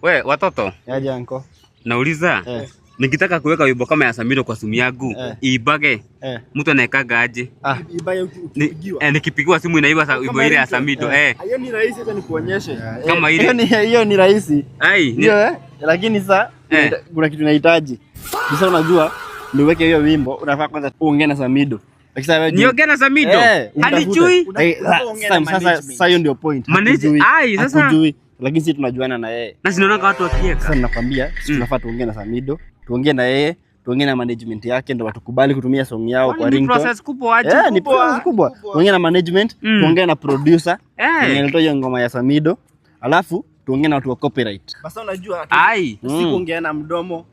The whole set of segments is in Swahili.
We watoto. Yaje anko. Nauliza. Nikitaka kuweka wimbo kama ya Samido kwa simu yangu, iibage. Mtu anaekaga aje? Iibage ukipigiwa. Nikipigiwa simu inaiba wimbo ile ya Samido. Hiyo ni rahisi, hata nikuonyeshe. Kama ile. Hiyo ni rahisi. Hiyo lakini sasa kuna kitu unahitaji. Sasa unajua niweke hiyo wimbo, unafaa kwanza uongee na Samido. Niongee na Samido? Halijui? Sasa hiyo ndio point. Sasa hakujui, lakini sisi tunajuana na yeye. Na sinaona watu wakieka. Sasa nakwambia sisi tunafaa tuongee na Samido, tuongee na yeye, tuongee na management yake ndio watukubali kutumia song yao kwa ringtone. Ni process kubwa aje? Ni process kubwa. Tuongee na management, tuongee na producer, nilitoa hiyo ngoma ya Samido, alafu tuongee na watu wa copyright. Basi unajua si kuongea na mdomo.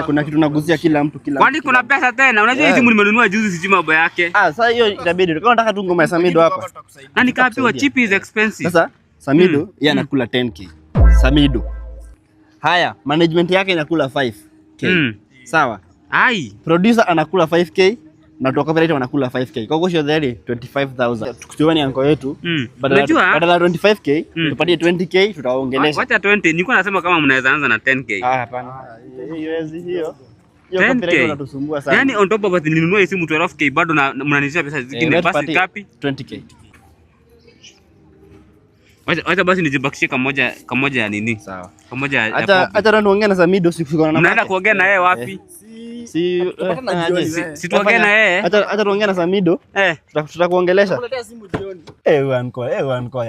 Kuna kitu nagusia kila mtu kila. Kwani kuna pesa tena? Unajua hizi nimenunua juzi sijui mambo yake. Sasa hiyo itabidi. Kama unataka tu ngoma ya Samido hapa. Na nikaambiwa cheap is expensive. Sasa Samido yeye anakula 10k. Samido. Haya, management yake inakula 5k. Sawa? Producer anakula 5k na watu wa copyright wanakula 5k. Kwa hiyo there 25,000. Tukichukua ni anko yetu, badala ya 25k, tupatie 20k tutaongelesha. Wacha 20, nilikuwa nasema kama mnaweza anza na 10k. Hapana. Hiyo 10k inatusumbua sana. Yaani on top of that nilinunua hii simu 12k bado na mnanisha pesa zingine basi ngapi? 20k. Wacha basi nijibakishie kamoja ya nini? Sawa. Kamoja ya hata ndo ongea na Samido sikufika na. Unaenda kuongea na yeye wapi? Si tuongee na yeye. Hata tuongee na Samido. Tutakuongelesha. Tukuletea simu jioni. Anko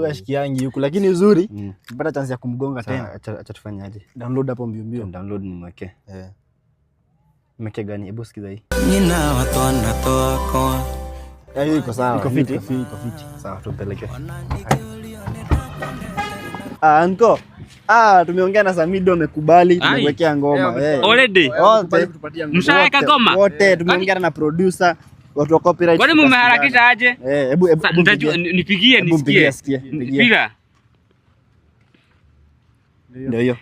yashiki huko, lakini uzuri tupata chance ya kumgonga tena. Acha tufanyaje? Download hapo mbio. Download nimweke. Nimweke gani? Hebu sikiza hii. Nina watu wanatoa kwa. Hiyo iko sawa. Iko fiti. Sawa, tumpeleke. Anko. Tumeongea na Samido, amekubali, tumekuwekea ngoma. Already. Mshaweka ngoma? Wote tumeongea na producer, watu wa copyright. Kwani mmeharakisha aje? Hebu nipigie nisikie. Piga. Ndio hiyo.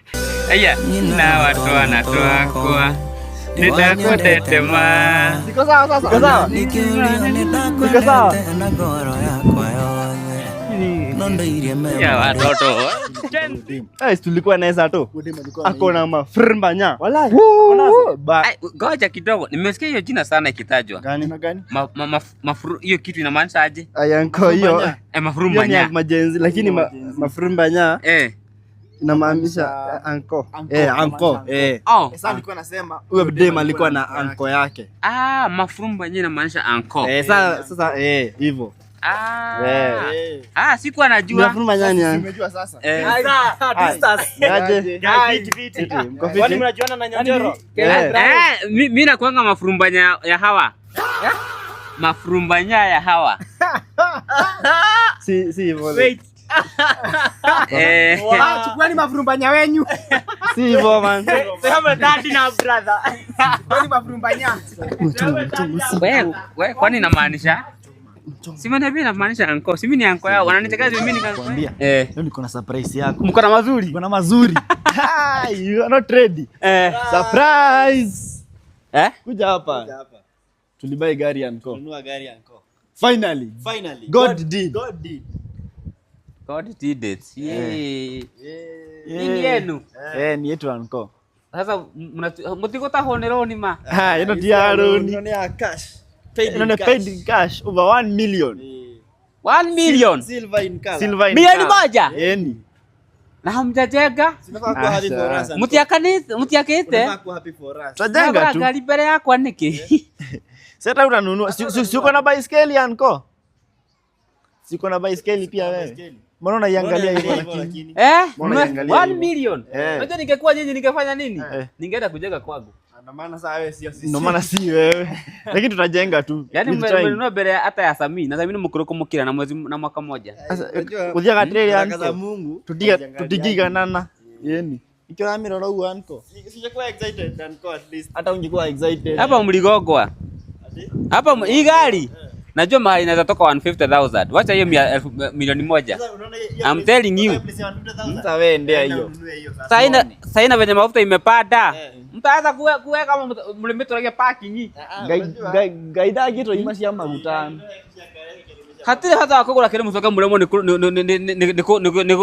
Aya, na watu wanatoa kwa. Nitakutetema. Siko sawa sasa. Siko sawa. Ya watoto. Tulikuwa na Esato. Ako na mafrumbanya. Wallahi. Ngoja kidogo. Nimesikia hiyo jina sana ikitajwa. Gani? Hiyo kitu inamaanisha aje? Ayanko hiyo. Mafrumbanya. Ni majenzi lakini mafrumbanya. Inamaanisha anko. Anko. Sasa nilikuwa nasema huyo dem alikuwa na anko yake. Mafrumbanya inamaanisha anko. Sasa hivyo. Sikuwa najua. Mafrumbanya ni anko. Nimejua sasa. Aje. Kwani mnajuana na Nyandero? Mimi nakuanga mafrumbanya ya hawa. Mafrumbanya ya hawa. Si hivyo. Wait. Chukueni mafrumbanya wenyu. Si hivyo man. Sema daddy na brother. Kwani mafrumbanya. Wewe kwani inamaanisha? Sima na bila maanisha anko. Simi ni anko yao. Wananichekaje mimi nikakwambia. Leo niko na surprise yako. Mko na mazuri. Niko na mazuri. You are not ready. Surprise. Kuja hapa. Tulibai gari anko. Tununua gari anko. Finally. God did. God did it. Ni yenu. Ni yetu anko. Sasa mtikota honero ni ma. Ino diaroni. Ino ya cash. Paid in cash over 1 million. 1 million. Silver in cash. Milioni moja. Na hamjajenga? Tunafaa kuwa happy for us. Mutiakite? Tunafaa kuwa happy for us. Tutajenga tu. Gari mbele yako niki. Sasa utanunua. Siko na baiskeli anko. Siko na baiskeli pia wewe. Mbona unaiangalia hivyo lakini? 1 million. Unajua ningekuwa nyinyi ningefanya nini? Ningeenda kujenga kwangu. Ndio maana sasa wewe sio sisi. Ndio maana si wewe. Lakini tutajenga tu. Yaani mmenunua mbele hata ya Sami. Na Sami ni mkuroko mukira na mwezi na mwaka mmoja. Kuja katreli anko. Kaza Mungu. Tutigiga nana. Yeni. Ikiwa mimi naona huyu anko. Sijakuwa excited anko at least. Hata ungekuwa excited. Hapa mligogwa. Hapa hii gari. Najua mahali inaweza toka 150,000. Wacha hiyo milioni moja. I'm telling you. Sasa wewe ndea hiyo. Saina venye mafuta imepanda. Mtaanza kuweka kama mlimetoka parking. Gaida gito imashia magutano. Hatire hata wakogora kile musoka muremo niko